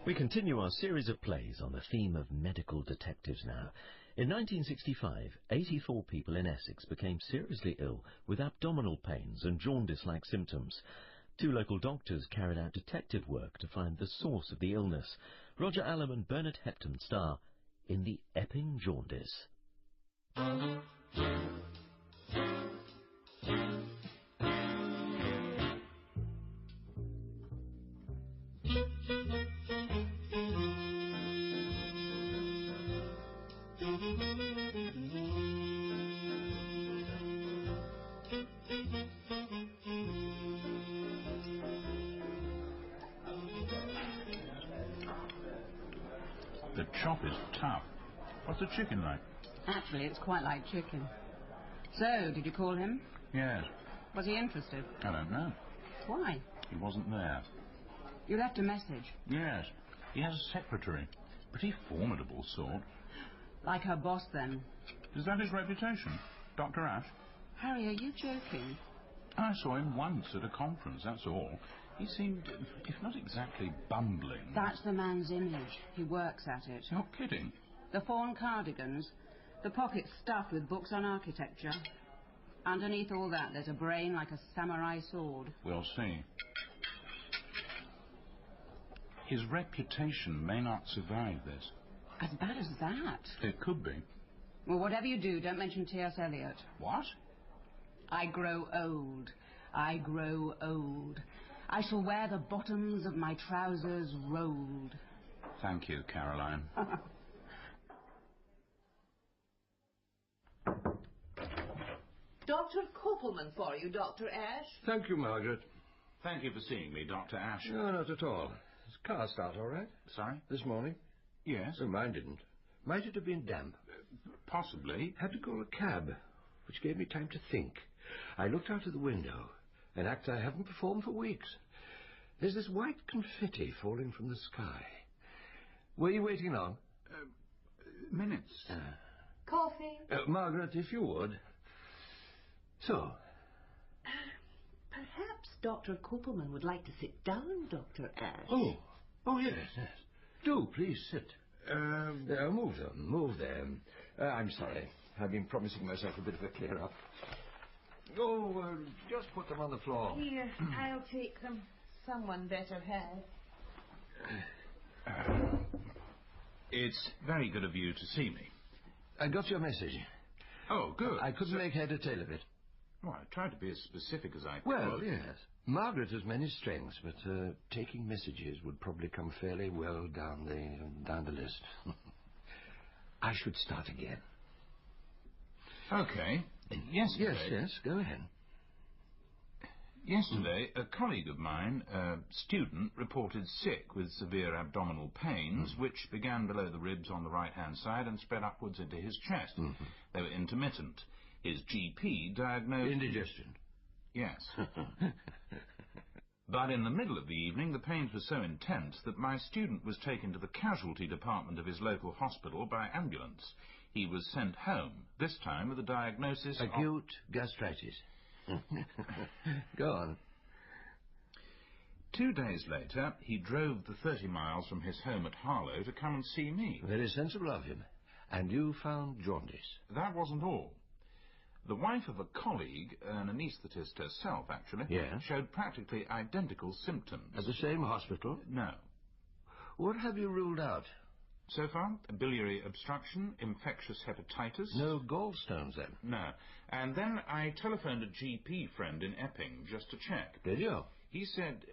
We continue our series of plays on the theme of medical detectives now. In 1965, 84 people in Essex became seriously ill with abdominal pains and jaundice-like symptoms. 2 local doctors carried out detective work to find the source of the illness. Roger Allam and Bernard Hepton star in the Epping Jaundice. The chop is tough. What's the chicken like? Actually, it's quite like chicken. So, did you call him? Yes. Was he interested? I don't know. Why? He wasn't there. You left a message. Yes. He has a secretary. Pretty formidable sort. Like her boss, then? Is that his reputation? Dr. Ash? Harry, are you joking? I saw him once at a conference, that's all. He seemed, if not exactly bumbling... That's the man's image. He works at it. You're kidding. The fawn cardigans, the pockets stuffed with books on architecture. Underneath all that, there's a brain like a samurai sword. We'll see. His reputation may not survive this. As bad as that? It could be. Well, whatever you do, don't mention T.S. Eliot. What? I grow old. I grow old. I shall wear the bottoms of my trousers rolled. Thank you, Caroline. Dr. Koppelman for you, Dr. Ash. Thank you, Margaret. Thank you for seeing me, Dr. Ash. No, not at all. His car start all right? Sorry? This morning? Yes. Oh, mine didn't. Might it have been damp? Possibly. Had to call a cab, which gave me time to think. I looked out of the window, an act I haven't performed for weeks. There's this white confetti falling from the sky. Were you waiting long? Minutes. Coffee? Margaret, if you would. So? Perhaps Dr. Koppelman would like to sit down, Dr. Ash. Oh, yes. Do, please, sit. Move them. I'm sorry. I've been promising myself a bit of a clear-up. Just put them on the floor. Here, I'll take them. Someone better has. It's very good of you to see me. I got your message. Oh, good. I couldn't make head or tail of it. Well, I tried to be as specific as I could. Well, yes. Margaret has many strengths, but taking messages would probably come fairly well down the list. I should start again. Okay. Yesterday... Yes, go ahead. Yesterday, a colleague of mine, a student, reported sick with severe abdominal pains, which began below the ribs on the right-hand side and spread upwards into his chest. They were intermittent. His GP diagnosed... Indigestion. Yes. But in the middle of the evening, the pains were so intense that my student was taken to the casualty department of his local hospital by ambulance. He was sent home, this time with a diagnosis of... Acute gastritis. Go on. 2 days later, he drove the 30 miles from his home at Harlow to come and see me. Very sensible of him. And you found jaundice. That wasn't all. The wife of a colleague, an anaesthetist herself, actually, showed practically identical symptoms. At the same hospital? No. What have you ruled out? So far, biliary obstruction, infectious hepatitis... No gallstones, then? No. And then I telephoned a GP friend in Epping just to check. Did you? He said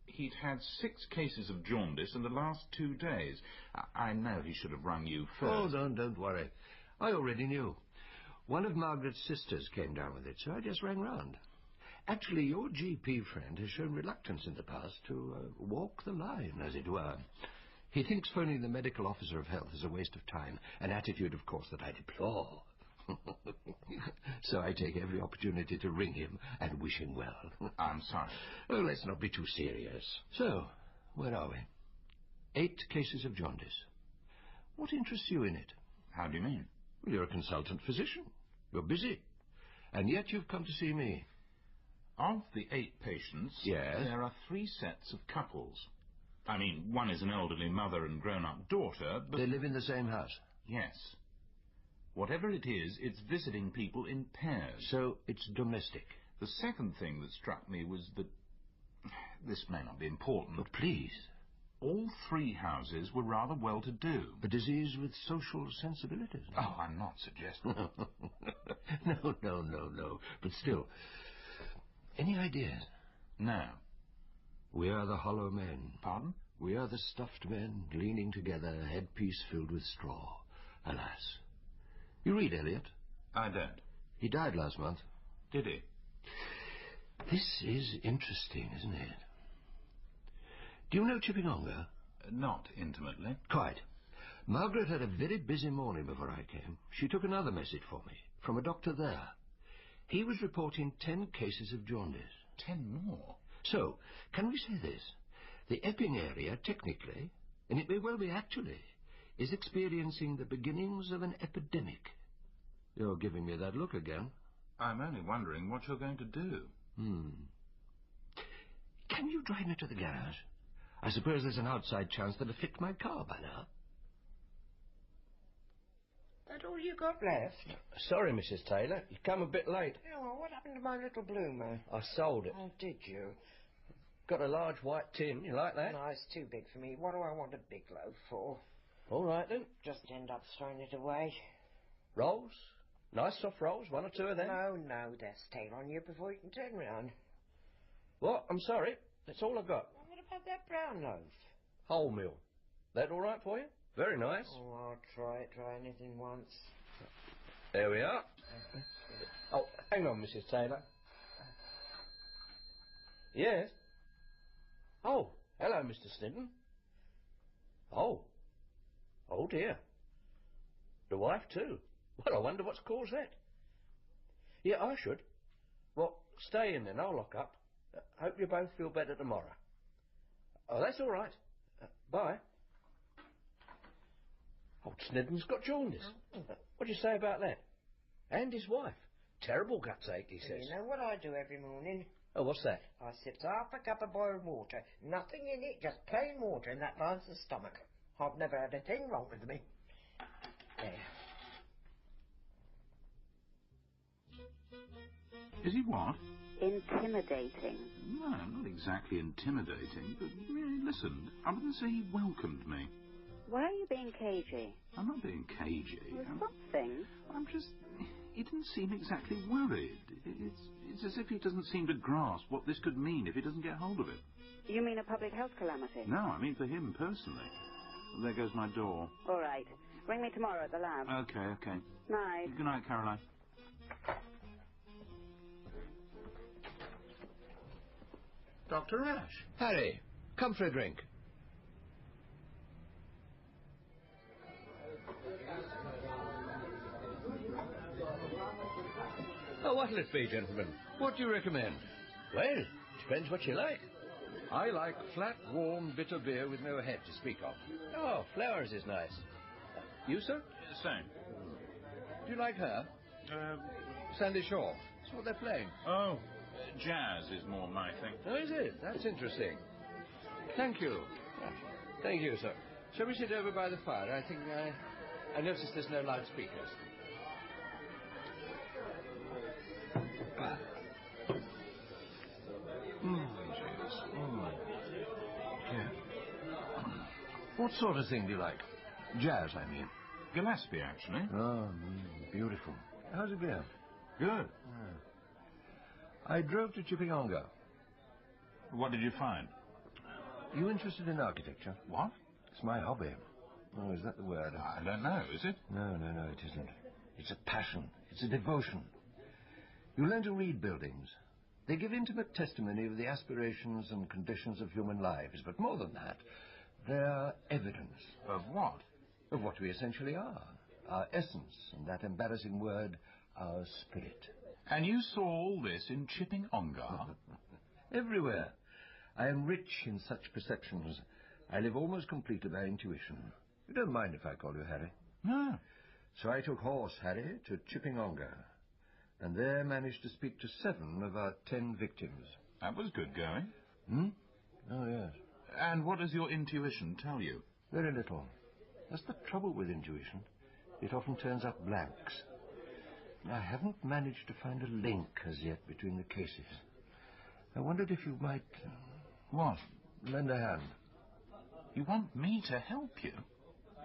he'd had 6 cases of jaundice in the last 2 days. I know he should have rung you first. Oh, don't worry. I already knew. One of Margaret's sisters came down with it, so I just rang round. Actually, your GP friend has shown reluctance in the past to walk the line, as it were. He thinks phoning the medical officer of health is a waste of time, an attitude, of course, that I deplore. So I take every opportunity to ring him and wish him well. I'm sorry. Oh, let's not be too serious. So, where are we? 8 cases of jaundice. What interests you in it? How do you mean? Well, you're a consultant physician. You're busy. And yet you've come to see me. Of the 8 patients, yes, there are 3 sets of couples. I mean, one is an elderly mother and grown-up daughter, but... They live in the same house? Yes. Whatever it is, it's visiting people in pairs. So it's domestic? The second thing that struck me was that... This may not be important. But please. All three houses were rather well-to-do. A disease with social sensibilities? Oh, I'm not suggesting... No. But still, any ideas? No. We are the hollow men. Pardon? We are the stuffed men, leaning together, headpiece filled with straw. Alas. You read Eliot? I don't. He died last month. Did he? This is interesting, isn't it? Do you know Chipping Ongar? Not intimately. Quite. Margaret had a very busy morning before I came. She took another message for me, from a doctor there. He was reporting 10 cases of jaundice. 10 more? So, can we say this? The Epping area, technically, and it may well be actually, is experiencing the beginnings of an epidemic. You're giving me that look again. I'm only wondering what you're going to do. Can you drive me to the garage? I suppose there's an outside chance that I've fixed my car by now. That all you got left? Sorry, Mrs. Taylor. You come a bit late. Oh, what happened to my little bloomer? I sold it. Oh, did you? Got a large white tin. You like that? No, it's too big for me. What do I want a big loaf for? All right, then. Just end up throwing it away. Rolls? Nice soft rolls, one or two of them. No, they'll stay on you before you can turn round. What? I'm sorry. That's all I got. Well, what about that brown loaf? Wholemeal. That all right for you? Very nice. Oh, I'll try it. Try anything once. There we are. Oh, hang on, Mrs. Taylor. Yes? Oh, hello, Mr. Snedden. Oh. Oh, dear. The wife, too. Well, I wonder what's caused that. Yeah, I should. Well, stay in then. I'll lock up. Hope you both feel better tomorrow. Oh, that's all right. Bye. Old Snedden's got jaundice. What do you say about that? And his wife. Terrible guts ache, he says. You know what I do every morning? Oh, what's that? I sips half a cup of boiled water. Nothing in it, just plain water, and that lines the stomach. I've never had a thing wrong with me. There. Is he what? Intimidating. No, not exactly intimidating, but he listened. I wouldn't say he welcomed me. Why are you being cagey? I'm not being cagey. There's something. I'm just... He didn't seem exactly worried. It's as if he doesn't seem to grasp what this could mean if he doesn't get hold of it. You mean a public health calamity? No, I mean for him personally. There goes my door. All right. Ring me tomorrow at the lab. Okay. Night. Good night, Caroline. Dr. Ash. Harry, come for a drink. Oh, what'll it be, gentlemen? What do you recommend? Well, depends what you like. I like flat, warm, bitter beer with no head to speak of. Oh, flowers is nice. You, sir? Same. Do you like her? Sandy Shaw. That's what they're playing. Oh, jazz is more my thing. Oh, is it? That's interesting. Thank you. Thank you, sir. Shall we sit over by the fire? I think I noticed there's no loudspeakers. Yeah. What sort of thing do you like? Jazz, I mean. Gillespie, actually. Oh, beautiful. How's it going? Good. I drove to Chipping Ongar. What did you find? You interested in architecture? What? It's my hobby. Oh, is that the word? I don't know, is it? No, it isn't. It's a passion. It's a devotion. You learn to read buildings. They give intimate testimony of the aspirations and conditions of human lives, but more than that, they're evidence. Of what? Of what we essentially are. Our essence, and that embarrassing word, our spirit. And you saw all this in Chipping Ongar? Everywhere. I am rich in such perceptions. I live almost completely by intuition. You don't mind if I call you Harry? No. So I took horse, Harry, to Chipping Ongar, and there managed to speak to 7 of our 10 victims. That was good going. Oh, yes. And what does your intuition tell you? Very little. That's the trouble with intuition. It often turns up blanks. I haven't managed to find a link as yet between the cases. I wondered if you might... What? Lend a hand. You want me to help you?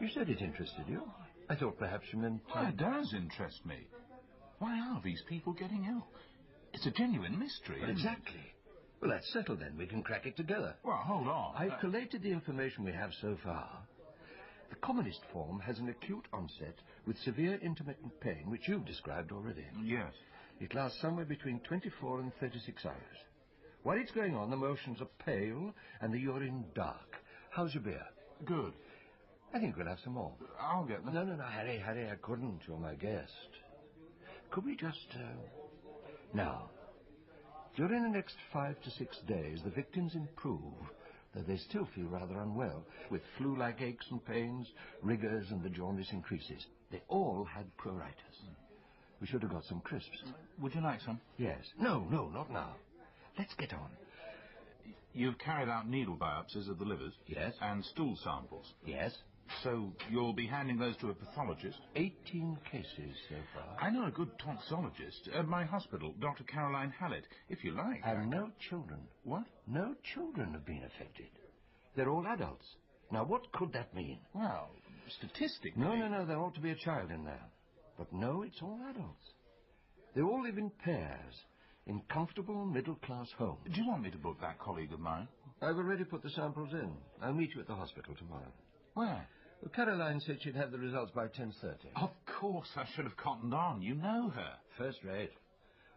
You said it interested you. I thought perhaps you meant... Well, it does interest me. Why are these people getting ill? It's a genuine mystery, isn't Exactly. it? Well, that's settled then. We can crack it together. Well, hold on. I've collated the information we have so far. The commonest form has an acute onset with severe intermittent pain, which you've described already. Yes. It lasts somewhere between 24 and 36 hours. While it's going on, the motions are pale and the urine dark. How's your beer? Good. I think we'll have some more. I'll get them. No, Harry, I couldn't. You're my guest. Could we just... Now, during the next 5 to 6 days, the victims improve, though they still feel rather unwell, with flu-like aches and pains, rigours, and the jaundice increases. They all had pruritus. We should have got some crisps. Would you like some? Yes. No, not now. Let's get on. You've carried out needle biopsies of the livers? Yes. And stool samples? Yes. So you'll be handing those to a pathologist? 18 cases so far. I know a good toxologist at my hospital, Dr. Caroline Hallett, if you like. And no children. What? No children have been affected. They're all adults. Now, what could that mean? Well, statistically... No, there ought to be a child in there. But no, it's all adults. They all live in pairs, in comfortable middle-class homes. Do you want me to book that colleague of mine? I've already put the samples in. I'll meet you at the hospital tomorrow. Where? Well, Caroline said she'd have the results by 10:30. Of course, I should have cottoned on. You know her. First rate.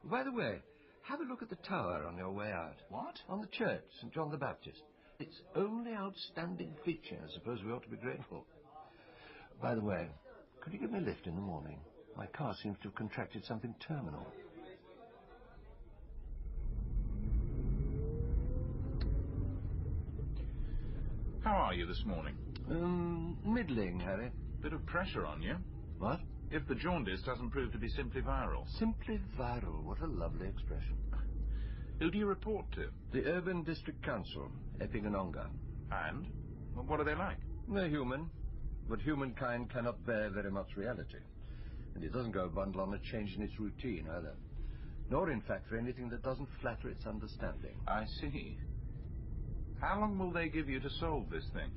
By the way, have a look at the tower on your way out. What? On the church, St. John the Baptist. Its only outstanding feature. I suppose we ought to be grateful. By the way, could you give me a lift in the morning? My car seems to have contracted something terminal. How are you this morning? Middling, Harry. Bit of pressure on you. What? If the jaundice doesn't prove to be simply viral. Simply viral. What a lovely expression. Who do you report to? The Urban District Council, Epping and Ongar. And? Well, what are they like? They're human, but humankind cannot bear very much reality. And it doesn't go a bundle on a change in its routine, either. Nor, in fact, for anything that doesn't flatter its understanding. I see. How long will they give you to solve this thing?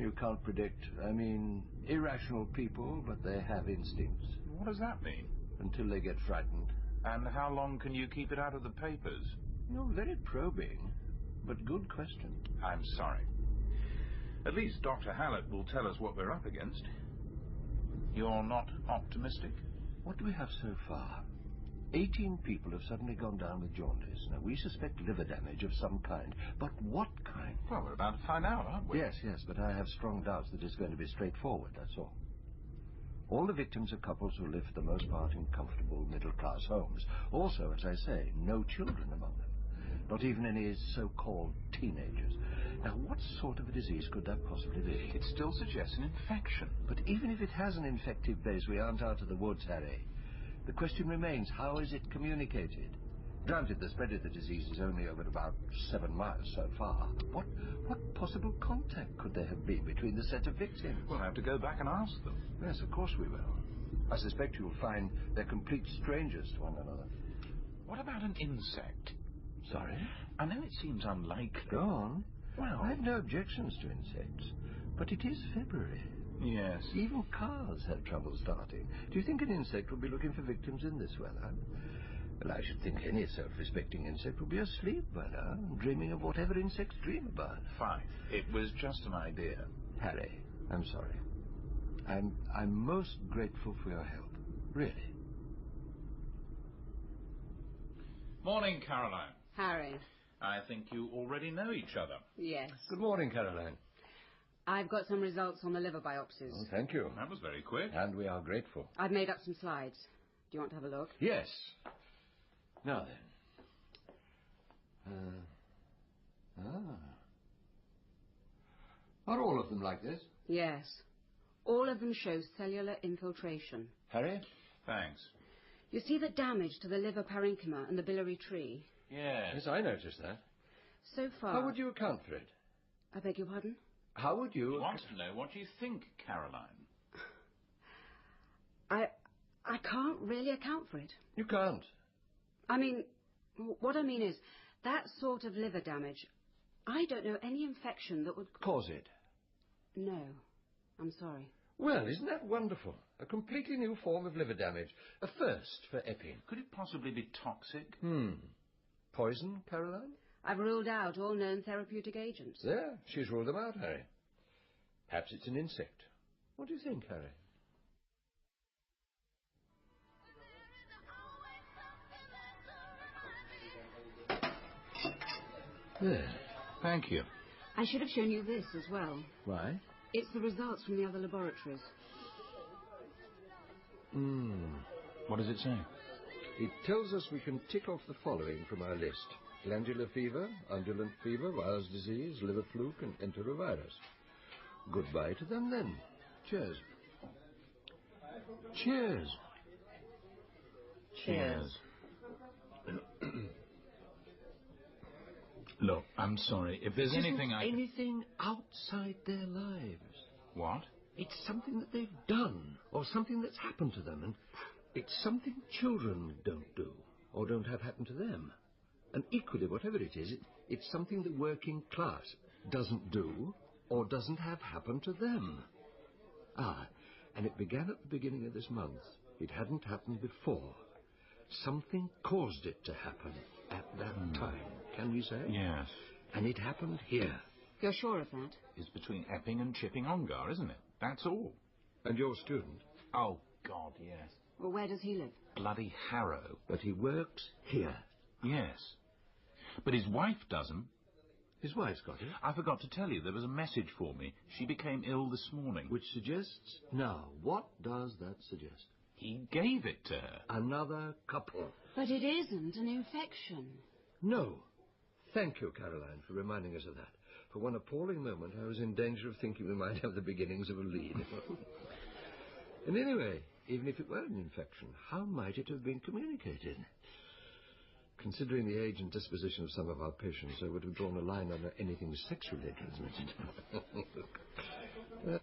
You can't predict. I mean, irrational people, but they have instincts. What does that mean? Until they get frightened. And how long can you keep it out of the papers? You're very probing, but good question. I'm sorry. At least Dr. Hallett will tell us what we're up against. You're not optimistic? What do we have so far? 18 people have suddenly gone down with jaundice. Now, we suspect liver damage of some kind. But what kind? Well, we're about to find out, aren't we? Yes, but I have strong doubts that it's going to be straightforward, that's all. All the victims are couples who live for the most part in comfortable middle-class homes. Also, as I say, no children among them. Not even any so-called teenagers. Now, what sort of a disease could that possibly be? It still suggests an infection. But even if it has an infective base, we aren't out of the woods, Harry. The question remains, how is it communicated? Granted, the spread of the disease is only over about 7 miles so far. What possible contact could there have been between the set of victims? We'll have to go back and ask them. Yes, of course we will. I suspect you'll find they're complete strangers to one another. What about an insect? Sorry? I know it seems unlikely. Go on. Well... I've no objections to insects, but it is February. Yes. Even cars have trouble starting. Do you think an insect will be looking for victims in this weather? Well, I should think any self-respecting insect will be asleep by now, dreaming of whatever insects dream about. Fine. It was just an idea. Harry, I'm sorry. I'm most grateful for your help. Really. Morning, Caroline. Harry. I think you already know each other. Yes. Good morning, Caroline. I've got some results on the liver biopsies. Oh, thank you. That was very quick. And we are grateful. I've made up some slides. Do you want to have a look? Yes. Now then. Are all of them like this? Yes. All of them show cellular infiltration. Harry? Thanks. You see the damage to the liver parenchyma and the biliary tree? Yes. Yes, I noticed that. So far... How would you account for it? I beg your pardon? How would you... He wants to know what you think, Caroline. I can't really account for it. You can't. I mean, what I mean is, that sort of liver damage, I don't know any infection that would... Cause it? No, I'm sorry. Well, isn't that wonderful? A completely new form of liver damage. A first for Epping. Could it possibly be toxic? Poison, Caroline? I've ruled out all known therapeutic agents. There, she's ruled them out, Harry. Perhaps it's an insect. What do you think, Harry? There. Thank you. I should have shown you this as well. Why? It's the results from the other laboratories. What does it say? It tells us we can tick off the following from our list. Glandular fever, undulant fever, Weil's disease, liver fluke, and enterovirus. Goodbye to them, then. Cheers. Cheers. Cheers. Look, I'm sorry. If there's anything anything outside their lives. What? It's something that they've done, or something that's happened to them, and it's something children don't do, or don't have happen to them. And equally, whatever it is, it's something the working class doesn't do, or doesn't have happen to them. And it began at the beginning of this month. It hadn't happened before. Something caused it to happen at that time, can we say? Yes. And it happened here. You're sure of that? It's between Epping and Chipping Ongar, isn't it? That's all. And your student? Oh, God, yes. Well, where does he live? Bloody Harrow. But he works here. Yes. But his wife doesn't. His wife's got it. I forgot to tell you, there was a message for me. She became ill this morning. Which suggests... Now, what does that suggest? He gave it to her. Another couple. But it isn't an infection. No. Thank you, Caroline, for reminding us of that. For one appalling moment, I was in danger of thinking we might have the beginnings of a lead. And anyway, even if it were an infection, how might it have been communicated? Considering the age and disposition of some of our patients, I would have drawn a line under anything sexually transmitted.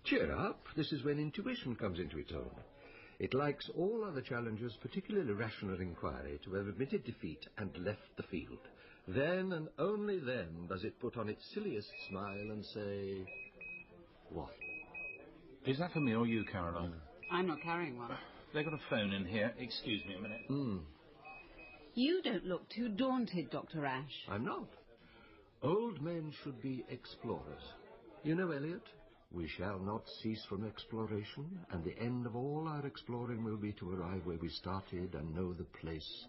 Cheer up. This is when intuition comes into its own. It likes all other challengers, particularly rational inquiry, to have admitted defeat and left the field. Then and only then does it put on its silliest smile and say... What? Is that for me or you, Caroline? I'm not carrying one. They've got a phone in here. Excuse me a minute. You don't look too daunted, Dr. Ash. I'm not. Old men should be explorers. You know, Elliot, we shall not cease from exploration, and the end of all our exploring will be to arrive where we started and know the place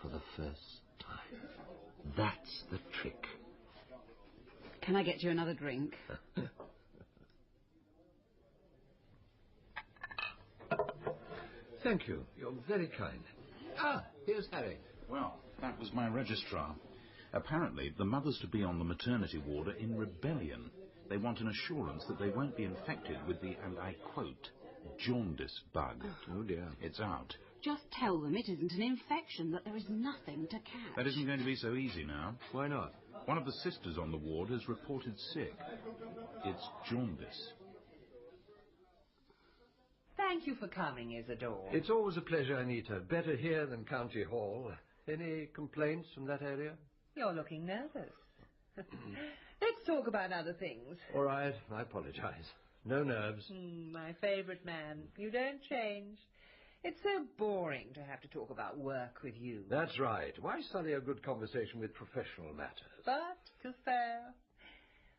for the first time. That's the trick. Can I get you another drink? Thank you. You're very kind. Here's Harry. Well, that was my registrar. Apparently, the mothers to be on the maternity ward are in rebellion. They want an assurance that they won't be infected with the, and I quote, jaundice bug. Oh, dear. It's out. Just tell them it isn't an infection, that there is nothing to catch. That isn't going to be so easy now. Why not? One of the sisters on the ward has reported sick. It's jaundice. Thank you for coming, Isidore. It's always a pleasure, Anita. Better here than County Hall. Any complaints from that area? You're looking nervous. Let's talk about other things. All right, I apologize. No nerves. My favourite man. You don't change. It's so boring to have to talk about work with you. That's right. Why sully a good conversation with professional matters? But, que faire?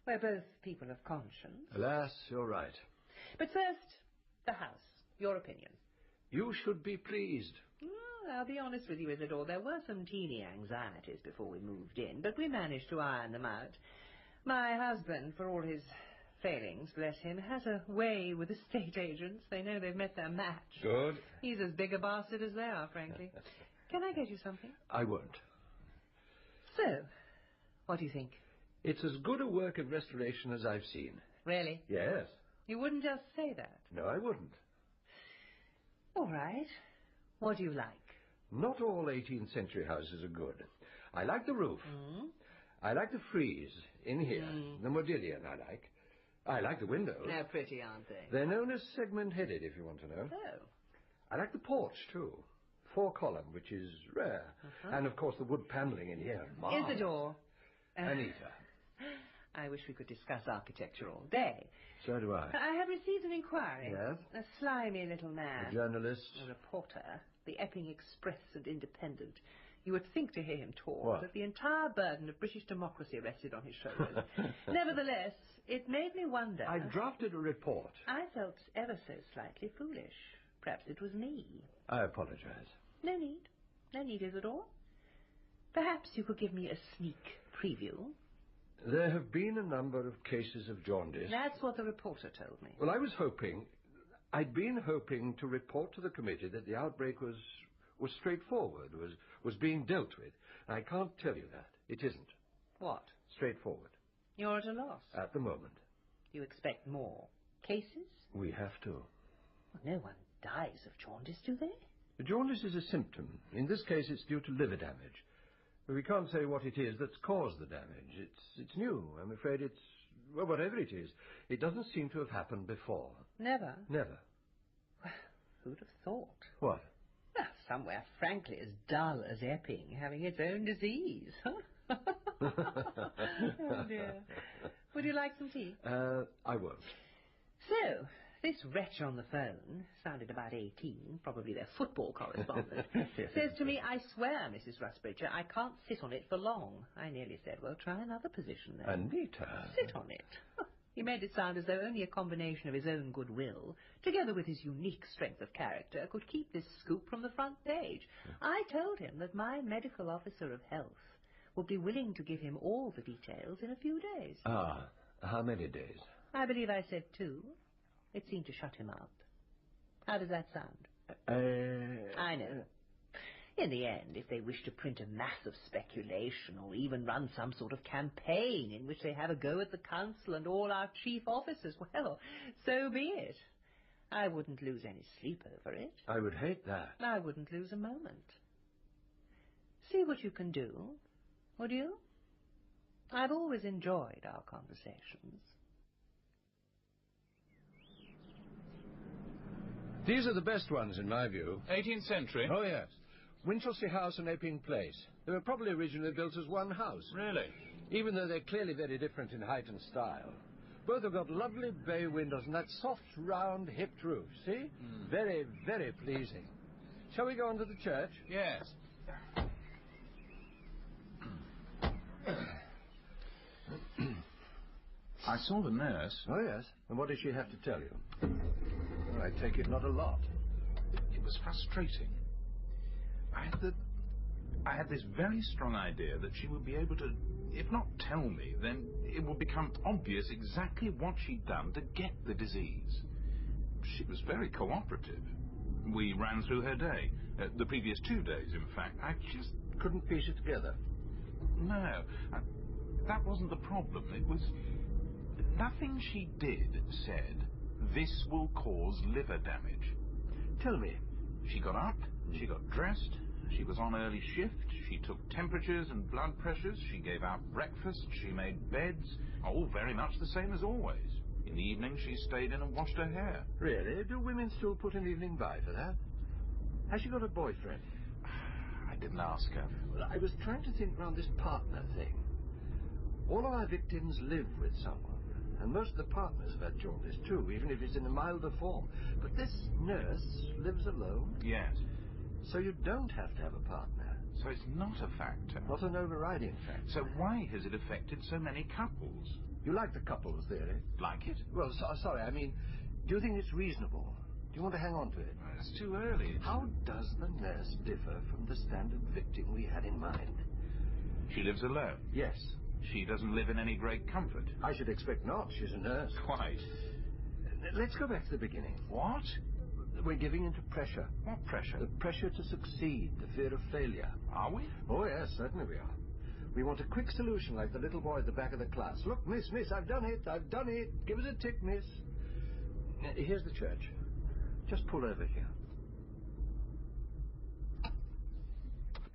We're both people of conscience. Alas, you're right. But first, the house. Your opinion. You should be pleased. Well, I'll be honest with you, Isidore. There were some teeny anxieties before we moved in, but we managed to iron them out. My husband, for all his failings, bless him, has a way with estate agents. They know they've met their match. Good. He's as big a bastard as they are, frankly. Can I get you something? I won't. So, what do you think? It's as good a work of restoration as I've seen. Really? Yes. You wouldn't just say that? No, I wouldn't. All right. What do you like? Not all 18th century houses are good. I like the roof. I like the frieze in here. The modillion I like the windows. They're pretty, aren't they? They're known as segment-headed, if you want to know. Oh. I like the porch, too. 4-column, which is rare. And, of course, the wood panelling in here. Isidore. Anita. I wish we could discuss architecture all day. So do I. I have received an inquiry. Yes? A slimy little man. A journalist? A reporter. The Epping Express and Independent. You would think to hear him talk What? that the entire burden of British democracy rested on his shoulders. Nevertheless, it made me wonder. I drafted a report. I felt ever so slightly foolish. Perhaps it was me. I apologize. No need. No need, Isidore. Perhaps you could give me a sneak preview. There have been a number of cases of jaundice. That's what the reporter told me. Well, I'd been hoping to report to the committee that the outbreak was straightforward, was being dealt with. I can't tell you that. It isn't. What? Straightforward. You're at a loss. At the moment. You expect more cases? We have to. Well, no one dies of jaundice, do they? The jaundice is a symptom. In this case, it's due to liver damage. But we can't say what it is that's caused the damage. It's new. I'm afraid it's... Well, whatever it is, it doesn't seem to have happened before. Never? Never. Well, who'd have thought? What? Well, somewhere, frankly, as dull as Epping, having its own disease. Oh, dear. Would you like some tea? I won't. So, this wretch on the phone, sounded about 18, probably their football correspondent, says to me, "I swear, Mrs. Rusbridger, I can't sit on it for long." I nearly said, "Well, try another position then." Anita. Sit on it. He made it sound as though only a combination of his own goodwill, together with his unique strength of character, could keep this scoop from the front page. I told him that my medical officer of health would be willing to give him all the details in a few days. Ah, how many days? I believe I said 2. It seemed to shut him up. How does that sound? I know. In the end, if they wish to print a mass of speculation or even run some sort of campaign in which they have a go at the council and all our chief officers, well, so be it. I wouldn't lose any sleep over it. I would hate that. I wouldn't lose a moment. See what you can do, would you? I've always enjoyed our conversations. These are the best ones, in my view. 18th century? Oh, yes. Winchelsea House and Epping Place. They were probably originally built as one house. Really? Even though they're clearly very different in height and style. Both have got lovely bay windows and that soft, round, hipped roof. See? Very, very pleasing. Shall we go on to the church? Yes. I saw the nurse. Oh, yes. And what did she have to tell you? Well, I take it not a lot. It was frustrating. I had this very strong idea that she would be able to, if not tell me, then it would become obvious exactly what she'd done to get the disease. She was very cooperative. We ran through her day. The previous 2 days, in fact. I just couldn't piece it together. No. That wasn't the problem. It was... Nothing she did said, "This will cause liver damage." Tell me. She got up, she got dressed, she was on early shift, she took temperatures and blood pressures, she gave out breakfast, she made beds, all very much the same as always. In the evening she stayed in and washed her hair. Really? Do women still put an evening by for that? Has she got a boyfriend? I didn't ask her. Well, I was trying to think round this partner thing. All of our victims live with someone. And most of the partners have had jaundice too, even if it's in a milder form. But this nurse lives alone? Yes. So you don't have to have a partner? So it's not a factor? Not an overriding factor. So why has it affected so many couples? You like the couples theory? Like it? Well, sorry, I mean, do you think it's reasonable? Do you want to hang on to it? Well, it's too early. How does the nurse differ from the standard victim we had in mind? She lives alone? Yes. She doesn't live in any great comfort? I should expect not. She's a nurse. Quite. Let's go back to the beginning. What? We're giving into pressure. What pressure? The pressure to succeed, the fear of failure. Are we? Oh, yes, certainly we are. We want a quick solution like the little boy at the back of the class. Look, miss, I've done it. Give us a tick, miss. Here's the church. Just pull over here.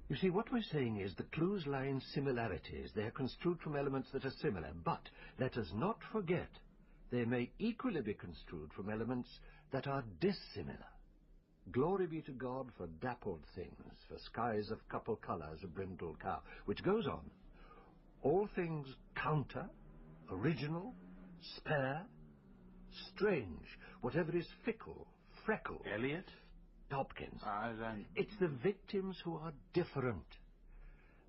You see, what we're saying is the clues lie in similarities. They're construed from elements that are similar, but let us not forget they may equally be construed from elements that are dissimilar. Glory be to God for dappled things, for skies of couple colours, a brindled cow, which goes on. All things counter, original, spare, strange, whatever is fickle, freckle. Eliot? Hopkins. I don't... It's the victims who are different.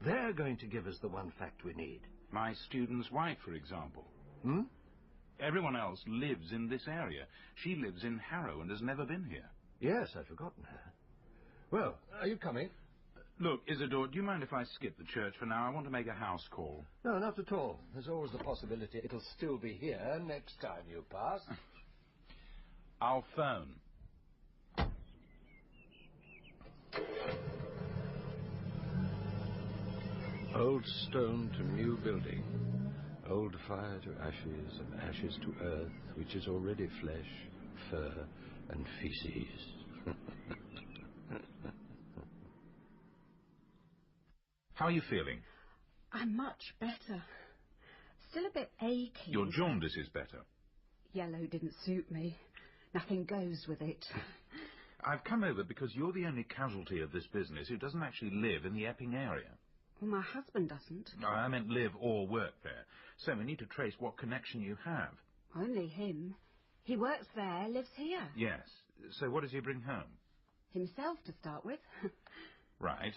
They're going to give us the one fact we need. My student's wife, for example. Hmm? Everyone else lives in this area. She lives in Harrow and has never been here. Yes, I'd forgotten her. Well, are you coming? Look, Isidore, do you mind if I skip the church for now? I want to make a house call. No, not at all. There's always the possibility it'll still be here next time you pass. I'll phone. Old stone to new building, old fire to ashes, and ashes to earth, which is already flesh, fur, and feces. How are you feeling? I'm much better. Still a bit achy. Your jaundice is better. Yellow didn't suit me. Nothing goes with it. I've come over because you're the only casualty of this business who doesn't actually live in the Epping area. Well, my husband doesn't. No, I meant live or work there. So we need to trace what connection you have. Only him. He works there, lives here. Yes. So what does he bring home? Himself, to start with. Right.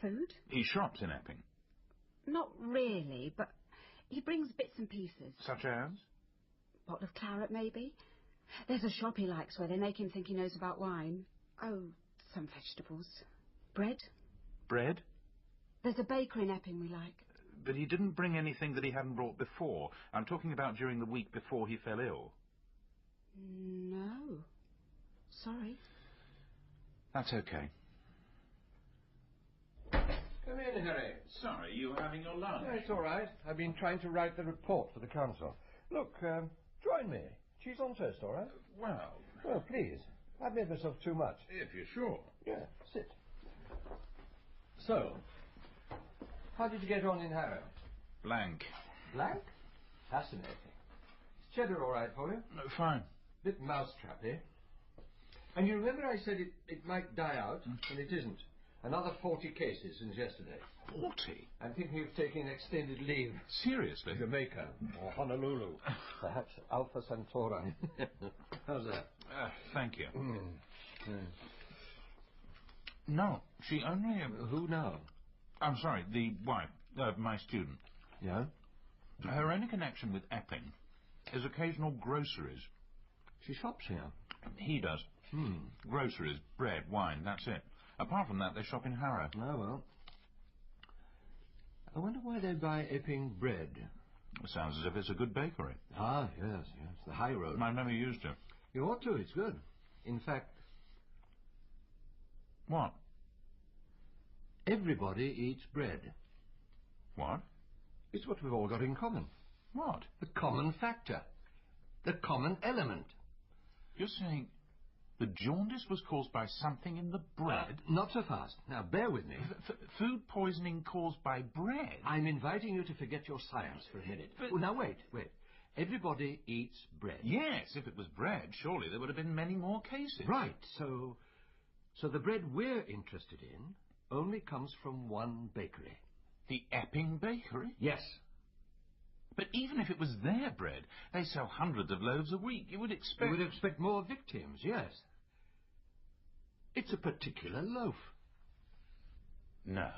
Food? He shops in Epping. Not really, but he brings bits and pieces. Such as? Bottle of claret, maybe. There's a shop he likes where they make him think he knows about wine. Oh, some vegetables. Bread? Bread? There's a baker in Epping we like. But he didn't bring anything that he hadn't brought before. I'm talking about during the week before he fell ill. No. Sorry. That's okay. Come in, Harry. Sorry, you were having your lunch. No, it's all right. I've been trying to write the report for the council. Look, join me. Cheese on toast, all right? Well, please. I've made myself too much. If you're sure. Yeah, sit. So, how did you get on in Harrow? Blank. Blank? Fascinating. Is cheddar all right for you? No, fine. Bit mousetrappy. And you remember I said it might die out, and it isn't. Another 40 cases since yesterday. 40? I'm thinking of taking extended leave. Seriously? Jamaica or Honolulu. Perhaps Alpha Centauri. How's that? Thank you. No, she only... Who now? I'm sorry, the wife of my student. Yeah? Her only connection with Epping is occasional groceries. She shops here. He does. Groceries, bread, wine, that's it. Apart from that, they shop in Harrow. Oh, well. I wonder why they buy Epping bread. Sounds as if it's a good bakery. Ah, yes. The high road. I've never used it. You ought to. It's good. In fact... What? Everybody eats bread. What? It's what we've all got in common. What? The common factor. The common element. You're saying the jaundice was caused by something in the bread? Not so fast. Now, bear with me. Food poisoning caused by bread? I'm inviting you to forget your science for a minute. But... Now, wait. Everybody eats bread. Yes, if it was bread, surely there would have been many more cases. Right, so the bread we're interested in only comes from one bakery. The Epping Bakery? Yes. But even if it was their bread, they sell hundreds of loaves a week. You would expect... You would expect more victims, yes. It's a particular loaf. No.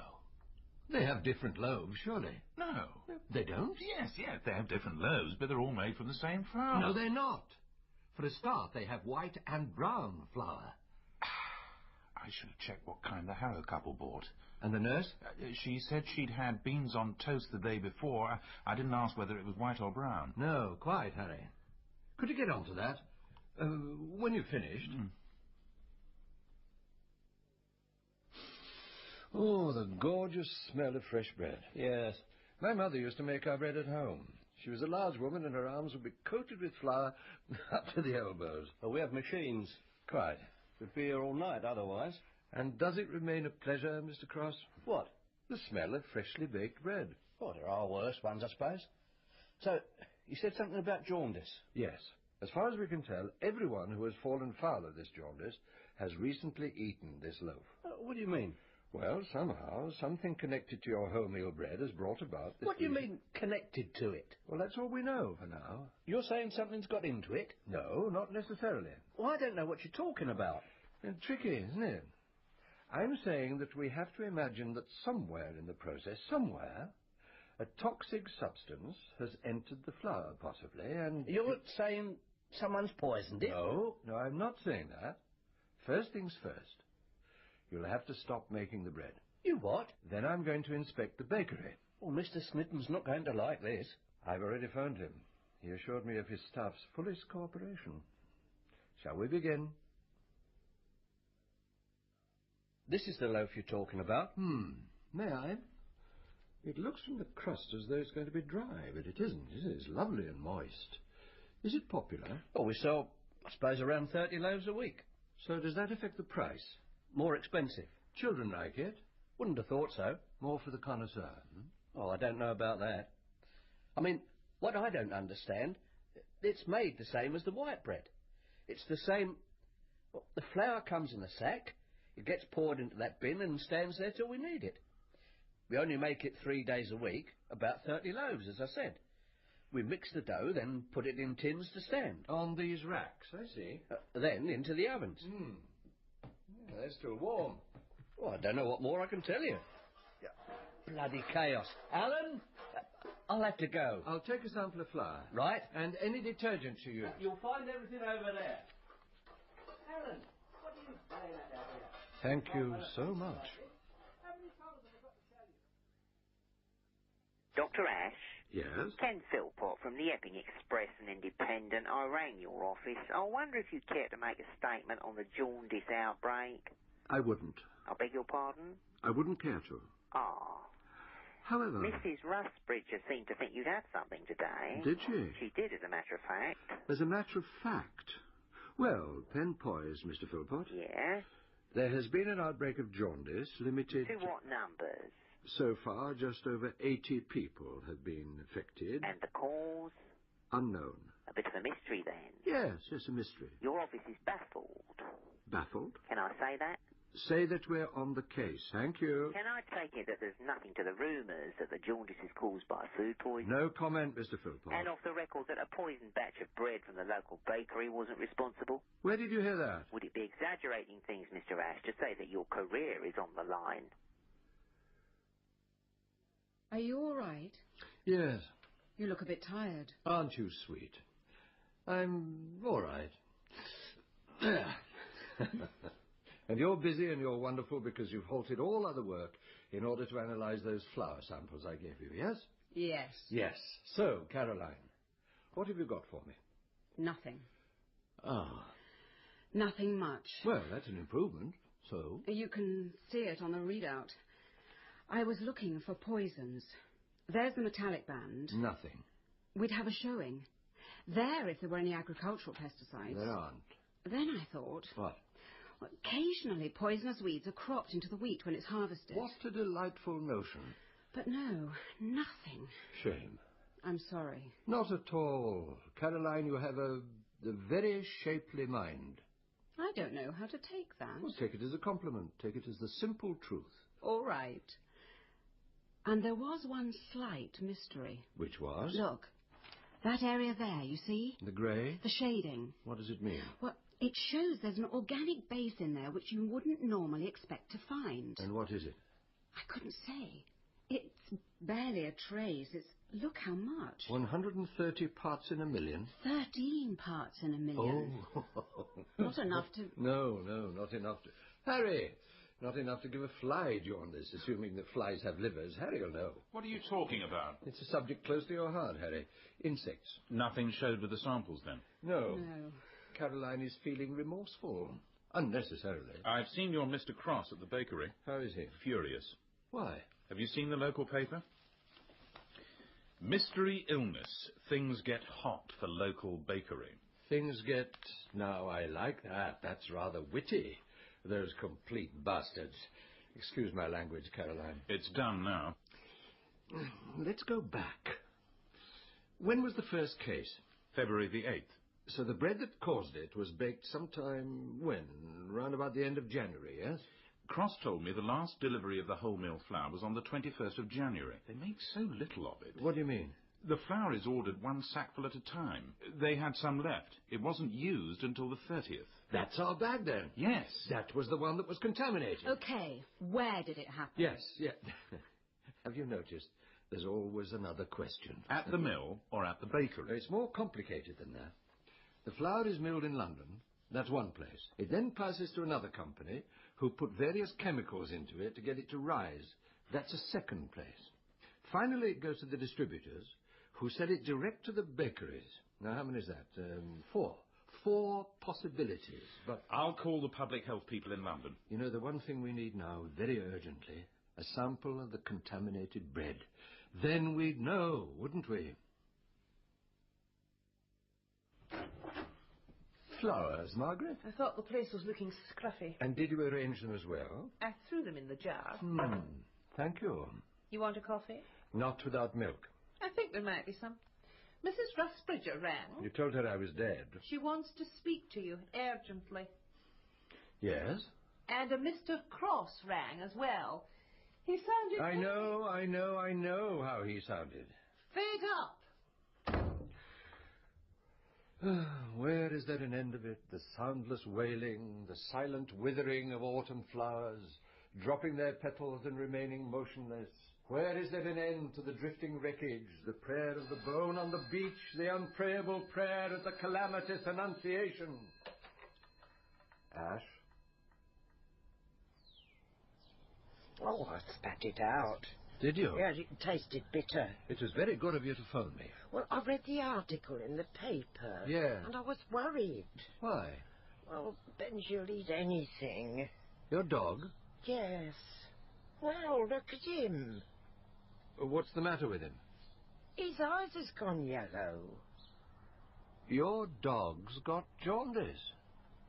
They have different loaves, surely. No. They don't? Yes, they have different loaves, but they're all made from the same flour. No, they're not. For a start, they have white and brown flour. I should have checked what kind the Harrow couple bought. And the nurse? She said she'd had beans on toast the day before. I didn't ask whether it was white or brown. No, quite, Harry. Could you get on to that? When you've finished. Oh, the gorgeous smell of fresh bread. Yes. My mother used to make our bread at home. She was a large woman and her arms would be coated with flour up to the elbows. Well, we have machines. Quite. We'd be here all night otherwise. And does it remain a pleasure, Mr. Cross? What? The smell of freshly baked bread. Oh, there are worse ones, I suppose. So, you said something about jaundice? Yes. As far as we can tell, everyone who has fallen foul of this jaundice has recently eaten this loaf. What do you mean? Well, somehow, something connected to your wholemeal bread has brought about this... What do you mean, connected to it? Well, that's all we know for now. You're saying something's got into it? No, not necessarily. Well, I don't know what you're talking about. It's tricky, isn't it? I'm saying that we have to imagine that somewhere in the process, somewhere, a toxic substance has entered the flour, possibly, and... You're saying someone's poisoned it? No, I'm not saying that. First things first. You'll have to stop making the bread. You what? Then I'm going to inspect the bakery. Well, Mr. Snitton's not going to like this. I've already phoned him. He assured me of his staff's fullest cooperation. Shall we begin? This is the loaf you're talking about? May I? It looks from the crust as though it's going to be dry, but it isn't, is it? It's lovely and moist. Is it popular? Oh, we sell, I suppose, around 30 loaves a week. So does that affect the price? More expensive. Children like it? Wouldn't have thought so. More for the connoisseur? Oh, I don't know about that. I mean, what I don't understand, it's made the same as the white bread. It's the same... Well, the flour comes in a sack, it gets poured into that bin and stands there till we need it. We only make it 3 days a week, about 30 loaves, as I said. We mix the dough, then put it in tins to stand. On these racks, I see. Then into the ovens. Yeah, they're still warm. Well, I don't know what more I can tell you. Bloody chaos. Alan, I'll have to go. I'll take a sample of flour. Right. And any detergent you use. You'll find everything over there. Alan, what are you playing at out here? Thank you so much. Dr. Ash? Yes? Ken Philpott from the Epping Express and Independent. I rang your office. I wonder if you'd care to make a statement on the jaundice outbreak. I wouldn't. I beg your pardon? I wouldn't care to. Ah. However... Mrs. Rustbridger seemed to think you'd have something today. Did she? She did, as a matter of fact. As a matter of fact. Well, pen poised, Mr. Philpott. Yeah? There has been an outbreak of jaundice limited... To what numbers? So far, just over 80 people have been affected. And the cause? Unknown. A bit of a mystery, then. Yes, a mystery. Your office is baffled. Baffled? Can I say that? Say that we're on the case. Thank you. Can I take it that there's nothing to the rumours that the jaundice is caused by food poisoning? No comment, Mr. Philpott. And off the record that a poisoned batch of bread from the local bakery wasn't responsible? Where did you hear that? Would it be exaggerating things, Mr. Ash, to say that your career is on the line? Are you all right? Yes. You look a bit tired. Aren't you sweet? I'm all right. And you're busy and you're wonderful because you've halted all other work in order to analyze those flour samples I gave you, yes? Yes. Yes. So, Caroline, what have you got for me? Nothing. Ah. Nothing much. Well, that's an improvement. So? You can see it on the readout. I was looking for poisons. There's the metallic band. Nothing. We'd have a showing. There, if there were any agricultural pesticides. There aren't. Then I thought... What? Well, occasionally poisonous weeds are cropped into the wheat when it's harvested. What a delightful notion. But no, nothing. Shame. I'm sorry. Not at all. Caroline, you have a very shapely mind. I don't know how to take that. Well, take it as a compliment. Take it as the simple truth. All right. And there was one slight mystery. Which was? Look, that area there, you see? The grey? The shading. What does it mean? Well, it shows there's an organic base in there which you wouldn't normally expect to find. And what is it? I couldn't say. It's barely a trace. Look how much. 130 parts in a million? 13 parts in a million. Oh. Not enough to... No, not enough to... Harry! Not enough to give a fly jaundice, assuming that flies have livers. Harry will know. What are you talking about? It's a subject close to your heart, Harry. Insects. Nothing showed with the samples, then? No. No. Caroline is feeling remorseful. Unnecessarily. I've seen your Mr. Cross at the bakery. How is he? Furious. Why? Have you seen the local paper? Mystery illness. Things get hot for local bakery. Things get... Now, I like that. That's rather witty. Those complete bastards. Excuse my language, Caroline. It's done now. Let's go back. When was the first case? February the 8th. So the bread that caused it was baked sometime when? Round about the end of January, yes? Cross told me the last delivery of the wholemeal flour was on the 21st of January. They make so little of it. What do you mean? The flour is ordered one sackful at a time. They had some left. It wasn't used until the 30th. That's our bag, then? Yes. That was the one that was contaminated. Okay, where did it happen? Yes, yeah. Have you noticed? There's always another question. At the mill or at the bakery? It's more complicated than that. The flour is milled in London. That's one place. It then passes to another company who put various chemicals into it to get it to rise. That's a second place. Finally, it goes to the distributors who sell it direct to the bakeries. Now, how many is that? Four. 4 possibilities, but... I'll call the public health people in London. You know, the one thing we need now, very urgently, a sample of the contaminated bread. Then we'd know, wouldn't we? Flowers, Margaret? I thought the place was looking scruffy. And did you arrange them as well? I threw them in the jar. Thank you. You want a coffee? Not without milk. I think there might be some. Mrs. Rusbridger rang. You told her I was dead. She wants to speak to you urgently. Yes? And a Mr. Cross rang as well. He sounded... I know how he sounded. Fed up. Where is there an end of it? The soundless wailing, the silent withering of autumn flowers, dropping their petals and remaining motionless. Where is there an end to the drifting wreckage, the prayer of the bone on the beach, the unprayable prayer of the calamitous annunciation? Ash? Oh, I spat it out. Did you? Yes, it tasted bitter. It was very good of you to phone me. Well, I read the article in the paper. Yeah. And I was worried. Why? Well, Benji'll eat anything. Your dog? Yes. Well, look at him. What's the matter with him? His eyes has gone yellow. Your dog's got jaundice.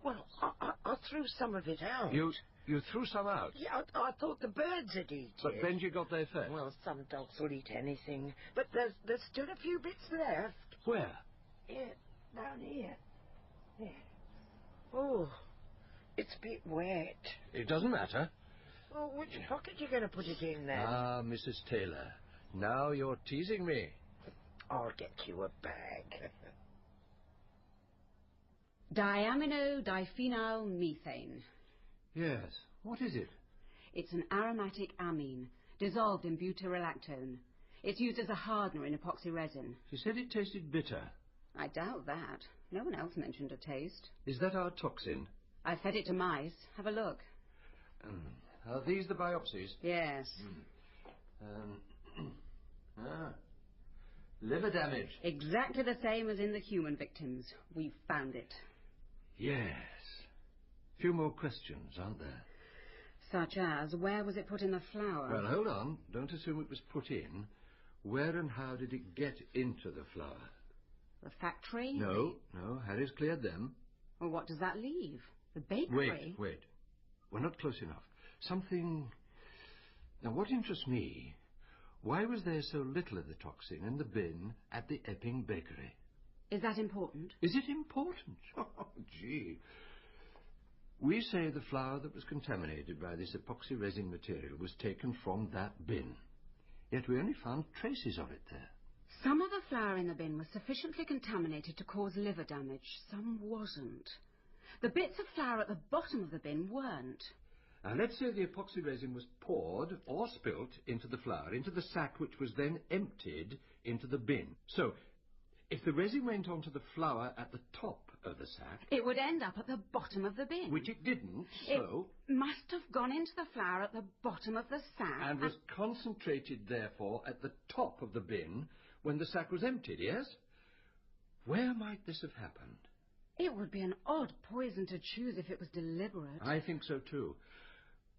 Well, I threw some of it out. You threw some out? Yeah, I thought the birds had eaten it. But Benji got there first? Well, some dogs will eat anything. But there's still a few bits left. Where? Here, down here. Here. Oh, it's a bit wet. It doesn't matter. Well, which pocket are you going to put it in then? Ah, Mrs. Taylor. Now you're teasing me. I'll get you a bag. Diaminodiphenyl methane. Yes. What is it? It's an aromatic amine, dissolved in butyrolactone. It's used as a hardener in epoxy resin. She said it tasted bitter. I doubt that. No one else mentioned a taste. Is that our toxin? I fed it to mice. Have a look. Are these the biopsies? Yes. Liver damage. Exactly the same as in the human victims. We've found it. Yes. Few more questions, aren't there? Such as, where was it put in the flour? Well, hold on. Don't assume it was put in. Where and how did it get into the flour? The factory? No. Harry's cleared them. Well, what does that leave? The bakery? Wait. We're not close enough. Something... Now, what interests me, why was there so little of the toxin in the bin at the Epping bakery? Is that important? Is it important? Oh, gee. We say the flour that was contaminated by this epoxy resin material was taken from that bin. Yet we only found traces of it there. Some of the flour in the bin was sufficiently contaminated to cause liver damage. Some wasn't. The bits of flour at the bottom of the bin weren't. Now, let's say the epoxy resin was poured or spilt into the flour, into the sack, which was then emptied into the bin. So, if the resin went onto the flour at the top of the sack... It would end up at the bottom of the bin. Which it didn't, so... It must have gone into the flour at the bottom of the sack. And was concentrated, therefore, at the top of the bin when the sack was emptied, yes? Where might this have happened? It would be an odd poison to choose if it was deliberate. I think so, too.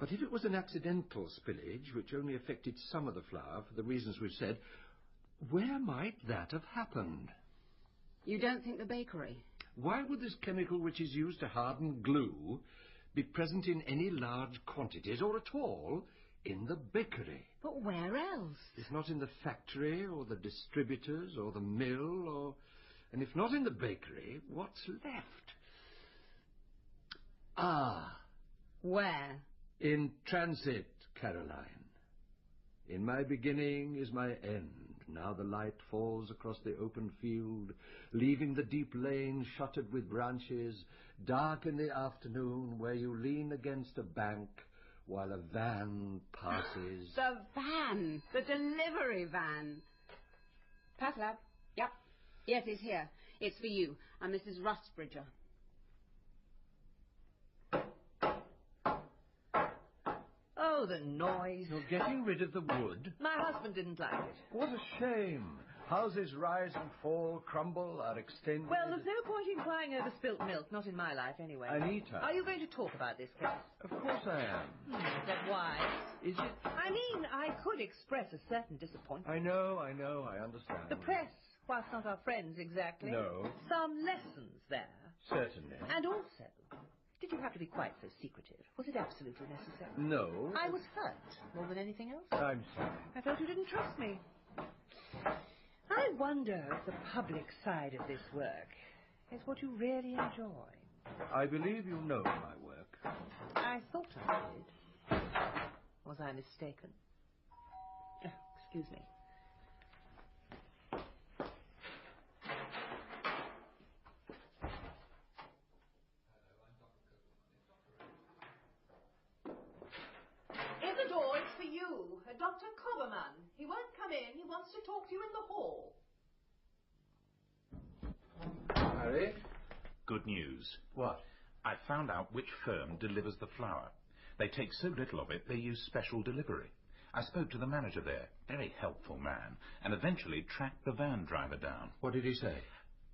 But if it was an accidental spillage, which only affected some of the flour, for the reasons we've said, where might that have happened? You don't think the bakery? Why would this chemical, which is used to harden glue, be present in any large quantities, or at all, in the bakery. But where else? If not in the factory, or the distributors, or the mill, or... And if not in the bakery, what's left? Ah. Where? In transit, Caroline. In my beginning is my end. Now the light falls across the open field, leaving the deep lane shuttered with branches, dark in the afternoon, where you lean against a bank while a van passes. The van! The delivery van! Pass, lad. Yep. Yes, it's here. It's for you. I'm Mrs. Rusbridger. Oh, the noise. You're getting rid of the wood? My husband didn't like it. What a shame. Houses rise and fall, crumble, are extended. Well, there's no point in crying over spilt milk, not in my life anyway. Anita. Are you going to talk about this case? Of course I am. Is that wise? Is it? I mean, I could express a certain disappointment. I know, I understand. The press, whilst not our friends exactly. No. Some lessons there. Certainly. And also, did you have to be quite so secretive? Was it absolutely necessary? No. I was hurt more than anything else. I'm sorry. I felt you didn't trust me. I wonder if the public side of this work is what you really enjoy. I believe you know my work. I thought I did. Was I mistaken? Oh, excuse me. In the door, it's for you. Dr. Cobberman. He won't come in. He wants to talk to you in the hall. Harry? Good news. What? I found out which firm delivers the flour. They take so little of it, they use special delivery. I spoke to the manager there, very helpful man, and eventually tracked the van driver down. What did he say?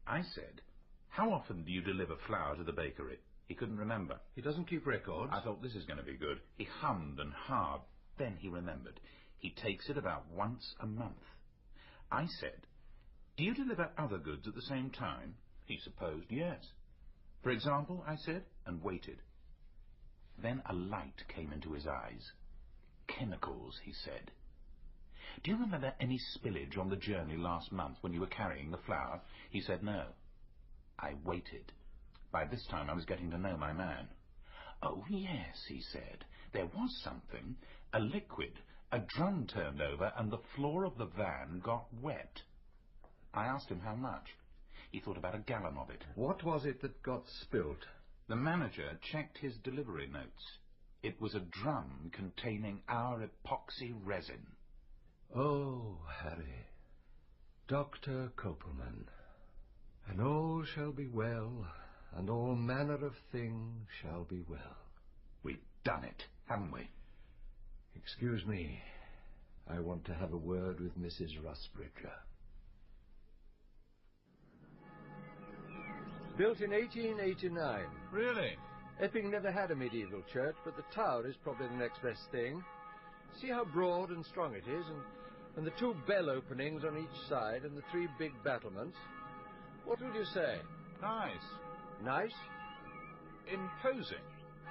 I said, "How often do you deliver flour to the bakery?" He couldn't remember. He doesn't keep records. I thought, this is going to be good. He hummed and hawed. Then he remembered. He takes it about once a month. I said, "Do you deliver other goods at the same time?" He supposed yes. "For example," I said, and waited. Then a light came into his eyes. "Chemicals," he said. "Do you remember any spillage on the journey last month when you were carrying the flour?" He said no. I waited. By this time I was getting to know my man. "Oh, yes," he said. "There was something. A liquid. A drum turned over and the floor of the van got wet." I asked him how much. He thought about a gallon of it. What was it that got spilt? The manager checked his delivery notes. It was a drum containing our epoxy resin. Oh, Harry. Dr. Copelman. And all shall be well, and all manner of things shall be well. We've done it, haven't we? Excuse me. I want to have a word with Mrs. Rusbridger. Built in 1889. Really? Epping never had a medieval church, but the tower is probably the next best thing. See how broad and strong it is, and the two bell openings on each side, and the three big battlements. What would you say? Nice. Nice? Imposing.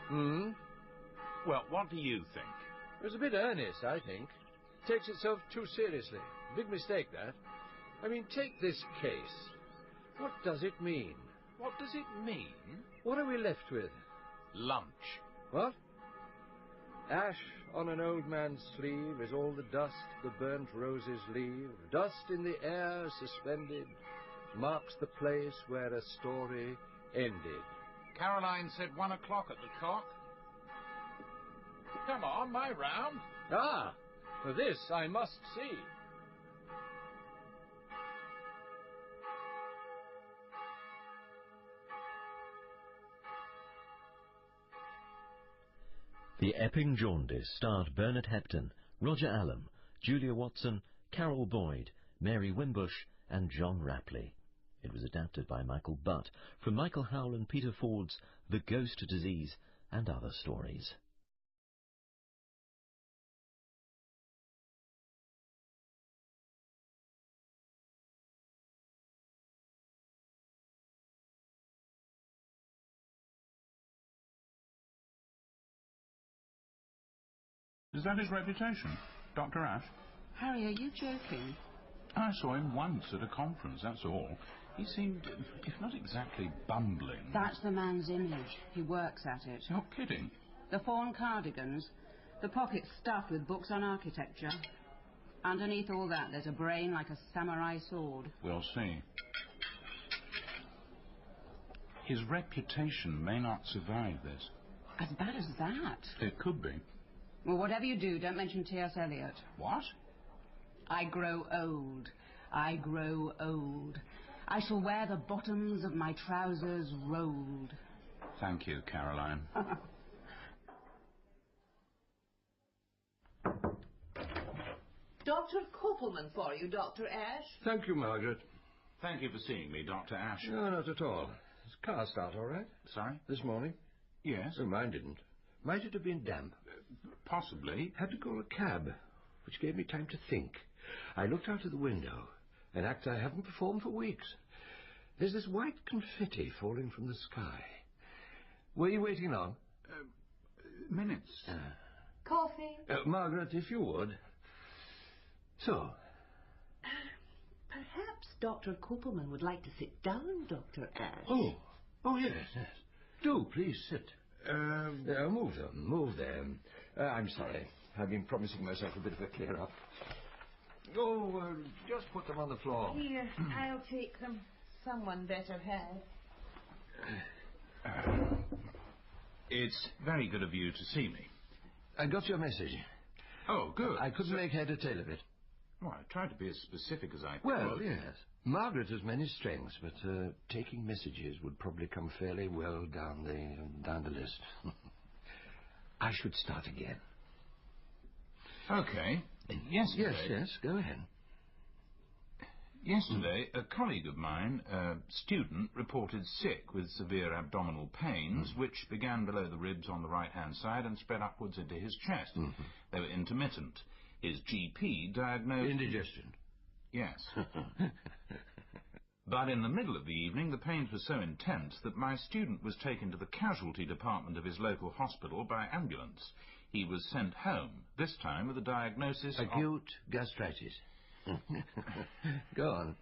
Hmm? Well, what do you think? It was a bit earnest, I think. Takes itself too seriously. Big mistake, that. I mean, take this case. What does it mean? What does it mean? What are we left with? Lunch. What? Ash on an old man's sleeve is all the dust the burnt roses leave. Dust in the air suspended marks the place where a story ended. Caroline said 1 o'clock at the cock. Come on, my round. Ah, for this I must see. The Epping Jaundice starred Bernard Hepton, Roger Allam, Julia Watson, Carol Boyd, Mary Wimbush and John Rapley. It was adapted by Michael Butt from Michael Howell and Peter Ford's The Ghost Disease and Other Stories. Is that his reputation, Dr. Ash? Harry, are you joking? I saw him once at a conference, that's all. He seemed, if not exactly bumbling... That's the man's image. He works at it. You're kidding. The fawn cardigans, the pockets stuffed with books on architecture. Underneath all that, there's a brain like a samurai sword. We'll see. His reputation may not survive this. As bad as that? It could be. Well, whatever you do, don't mention T.S. Eliot. What? I grow old. I grow old. I shall wear the bottoms of my trousers rolled. Thank you, Caroline. Dr. Koppelman for you, Dr. Ash. Thank you, Margaret. Thank you for seeing me, Dr. Ash. No, not at all. His car start all right? Sorry? This morning? Yes. Oh, mine didn't. Might it have been damp? Possibly. Had to call a cab, which gave me time to think. I looked out of the window, an act I haven't performed for weeks. There's this white confetti falling from the sky. Were you waiting long? Minutes. Coffee? Margaret, if you would. So? Perhaps Dr. Koppelman would like to sit down, Dr. Ash. Oh, yes. Do, please, sit. Move them. I'm sorry. I've been promising myself a bit of a clear-up. Just put them on the floor. Here, I'll take them. Someone better have. It's very good of you to see me. I got your message. Oh, good. I couldn't make head or tail of it. Well, I tried to be as specific as I could. Well, yes. Margaret has many strengths, but taking messages would probably come fairly well down the list. I should start again. Okay. Yesterday... Yes, go ahead. Yesterday, a colleague of mine, a student, reported sick with severe abdominal pains, which began below the ribs on the right-hand side and spread upwards into his chest. They were intermittent. His GP diagnosed... Indigestion. Yes. But in the middle of the evening, the pains were so intense that my student was taken to the casualty department of his local hospital by ambulance. He was sent home, this time with a diagnosis of... Acute gastritis. Go on.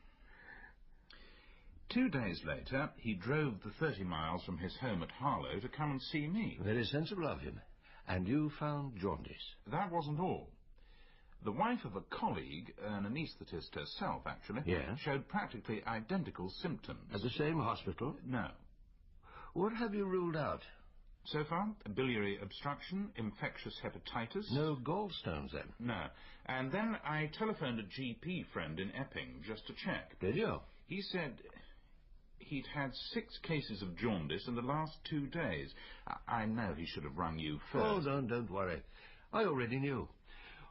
2 days later, he drove the 30 miles from his home at Harlow to come and see me. Very sensible of him. And you found jaundice. That wasn't all. The wife of a colleague, an anaesthetist herself, actually, showed practically identical symptoms. At the same hospital? No. What have you ruled out? So far, biliary obstruction, infectious hepatitis... No gallstones, then? No. And then I telephoned a GP friend in Epping just to check. Did you? He said he'd had 6 cases of jaundice in the last 2 days. I know he should have rung you first. Oh, don't worry. I already knew.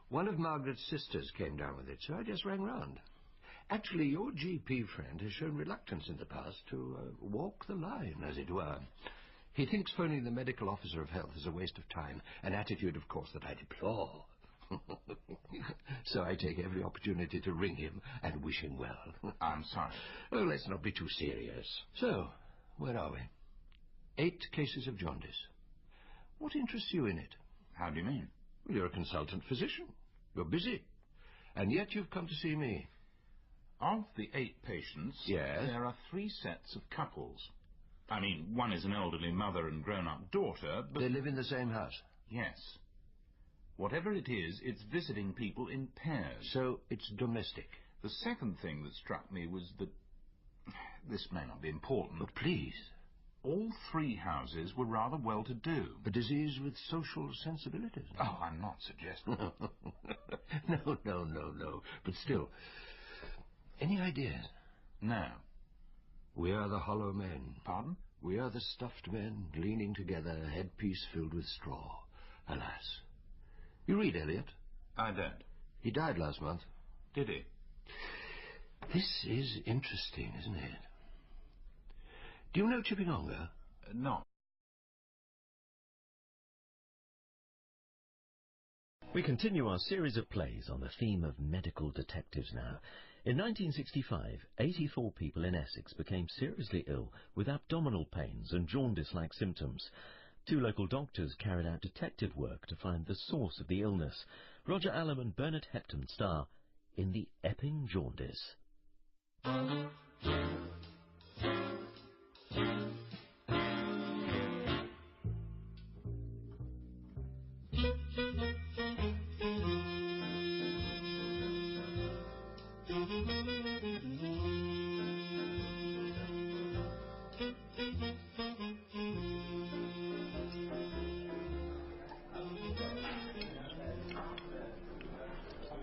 One of Margaret's sisters came down with it, so I just rang round. Actually, your GP friend has shown reluctance in the past to walk the line, as it were. He thinks phoning the medical officer of health is a waste of time, an attitude, of course, that I deplore. So I take every opportunity to ring him and wish him well. I'm sorry. Oh, let's not be too serious. So, where are we? 8 cases of jaundice. What interests you in it? How do you mean? Well, you're a consultant physician. You're busy. And yet you've come to see me. Of the 8 patients, there are 3 sets of couples. I mean, one is an elderly mother and grown-up daughter, but... They live in the same house? Yes. Whatever it is, it's visiting people in pairs. So it's domestic? The second thing that struck me was that... This may not be important. But please. All 3 houses were rather well-to-do. A disease with social sensibilities? Oh, I'm not suggesting... No. But still, any ideas? No. We are the hollow men. Pardon? We are the stuffed men, leaning together, headpiece filled with straw. Alas. You read Eliot? I don't. He died last month. Did he? This is interesting, isn't it? Do you know Chippinonga? No. We continue our series of plays on the theme of medical detectives now. In 1965, 84 people in Essex became seriously ill with abdominal pains and jaundice-like symptoms. 2 local doctors carried out detective work to find the source of the illness. Roger Allam and Bernard Hepton star in the Epping Jaundice.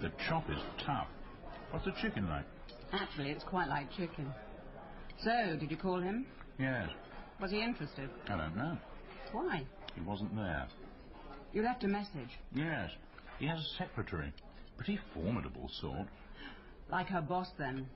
The chop is tough. What's the chicken like? Actually, it's quite like chicken. So, did you call him? Yes. Was he interested? I don't know. Why? He wasn't there. You left a message. Yes. He has a secretary. Pretty formidable sort. Like her boss, then.